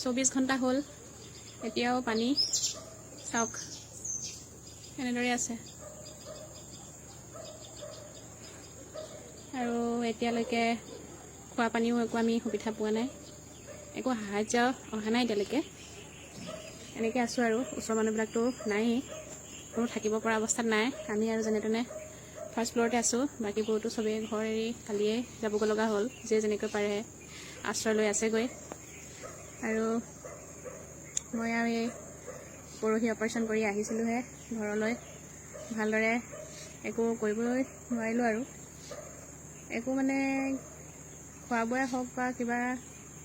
24 ঘণ্টা হ'ল এতিয়াও পানী চাওক এনেদৰে আছে আৰু এতিয়ালৈকে খোৱা পানীও একো আমি সুবিধা পোৱা নাই একো সাহায্য অহা নাই এতিয়ালৈকে এনেকৈ আছোঁ আৰু ওচৰৰ মানুহবিলাকতো নায়েই কোনো থাকিব পৰা অৱস্থাত নাই আমি আৰু যেনে তেনে ফাৰ্ষ্ট ফ্ল'ৰতে আছোঁ বাকীবোৰতো চবেই ঘৰ এৰি কালিয়ে যাবগৈ লগা হ'ল যে যেনেকৈ পাৰে আশ্ৰয় লৈ আছেগৈ আৰু মই আৰু এই পৰহি অপাৰেশ্যন কৰি আহিছিলোঁহে ঘৰলৈ ভালদৰে একো কৰিবই নোৱাৰিলোঁ আৰু একো মানে খোৱা বোৱাই হওক বা কিবা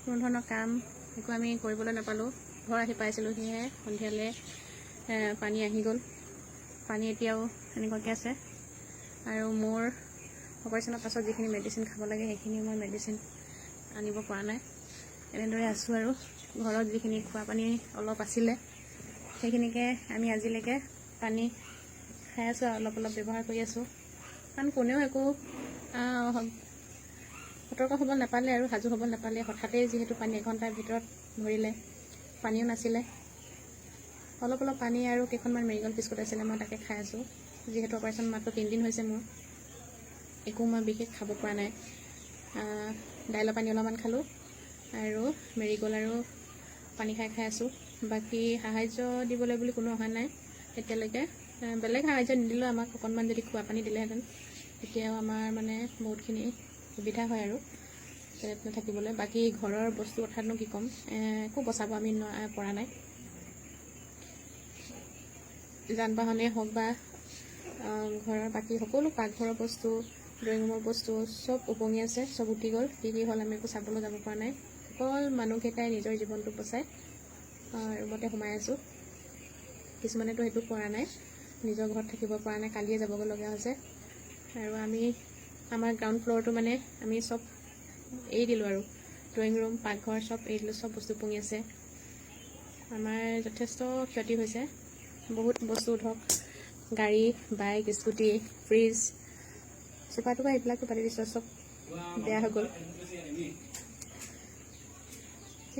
কোনো ধৰণৰ কাম একো আমি কৰিবলৈ নাপালোঁ ঘৰ আহি পাইছিলোঁ সেয়েহে সন্ধিয়ালৈ পানী আহি গ'ল পানী এতিয়াও এনেকুৱাকৈ আছে আৰু মোৰ অপাৰেশ্যনৰ পাছত যিখিনি মেডিচিন খাব লাগে সেইখিনি মই মেডিচিন আনিব পৰা নাই এনেদৰে আছোঁ আৰু ঘৰত যিখিনি খোৱা পানী অলপ আছিলে সেইখিনিকে আমি আজিলৈকে পানী খাই আছোঁ আৰু অলপ অলপ ব্যৱহাৰ কৰি আছোঁ কাৰণ কোনেও একো সতৰ্ক হ'ব নাপালে আৰু সাজু হ'ব নাপালে হঠাতেই যিহেতু পানী এঘণ্টাৰ ভিতৰত ধৰিলে পানীও নাছিলে অলপ অলপ পানী আৰু কেইখনমান মেৰিগ'ল্ড বিস্কুট আছিলে মই তাকে খাই আছোঁ যিহেতু অপাৰেশ্যন মাত্ৰ 3 দিন হৈছে মোৰ একো মই বিশেষ খাব পৰা নাই দাইলৰ পানী অলপমান খালোঁ আৰু মেৰিগ'ল্ড আৰু পানী খাই আছোঁ বাকী সাহায্য দিবলৈ বুলি কোনো অহা নাই এতিয়ালৈকে বেলেগ সাহায্য নিদিলেও আমাক অকণমান যদি খোৱা পানী দিলেহেঁতেন তেতিয়াও আমাৰ মানে বহুতখিনি সুবিধা হয় আৰু তেনে থাকিবলৈ বাকী ঘৰৰ বস্তু কথানো কি ক'ম একো বচাব আমি পৰা নাই যান বাহনেই হওক বা ঘৰৰ বাকী সকলো পাকঘৰৰ বস্তু ড্ৰয়িং ৰুমৰ বস্তু চব উপঙি আছে চব উটি গ'ল কি হ'ল আমি একো চাবলৈ যাব পৰা নাই অকল মানুহকেইটাই নিজৰ জীৱনটো বচাই ৰুমতে সোমাই আছোঁ কিছুমানেতো সেইটো পৰা নাই নিজৰ ঘৰত থাকিব পৰা নাই কালিয়ে যাবগৈ লগা হৈছে আৰু আমি আমাৰ গ্ৰাউণ্ড ফ্ল'ৰটো মানে আমি চব এৰি দিলোঁ আৰু ড্ৰয়িং ৰুম পাকঘৰ চব এৰি দিলোঁ চব বস্তু উপঙি আছে আমাৰ যথেষ্ট ক্ষতি হৈছে বহুত বস্তু ধৰক গাড়ী বাইক স্কুটি ফ্ৰিজ চোফা টোফা এইবিলাকতো পাতি দিছোঁ চব বেয়া হৈ গ'ল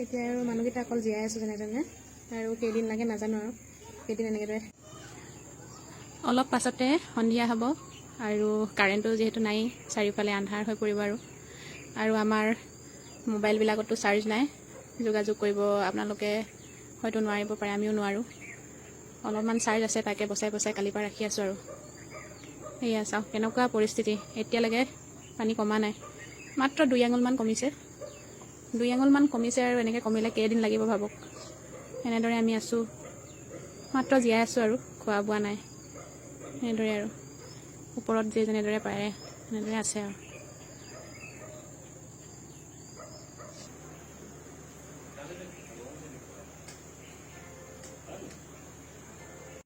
এতিয়া আৰু মানুহকেইটা অকল জীয়াই আছোঁ যেনে তেনে আৰু কেইদিন লাগে নাজানো আৰু কেইদিন এনেকৈ অলপ পাছতে সন্ধিয়া হ'ব আৰু কাৰেণ্টটো যিহেতু নাই চাৰিওফালে আন্ধাৰ হৈ পৰিব আৰু আমাৰ মোবাইলবিলাকতো চাৰ্জ নাই যোগাযোগ কৰিব আপোনালোকে হয়তো নোৱাৰিব পাৰে আমিও নোৱাৰোঁ অলপমান চাৰ্জ আছে তাকে বচাই বচাই কালিৰ পৰা ৰাখি আছোঁ আৰু এয়া চাওক কেনেকুৱা পৰিস্থিতি এতিয়ালৈকে পানী কমা নাই মাত্ৰ 2 আঙুলমান কমিছে 2 আঙুলমান কমিছে আৰু এনেকৈ কমিলে কেইদিন লাগিব ভাবক এনেদৰে আমি আছোঁ মাত্ৰ জীয়াই আছোঁ আৰু খোৱা বোৱা নাই এনেদৰে আৰু ওপৰত যে যেনেদৰে পাৰে এনেদৰে আছে আৰু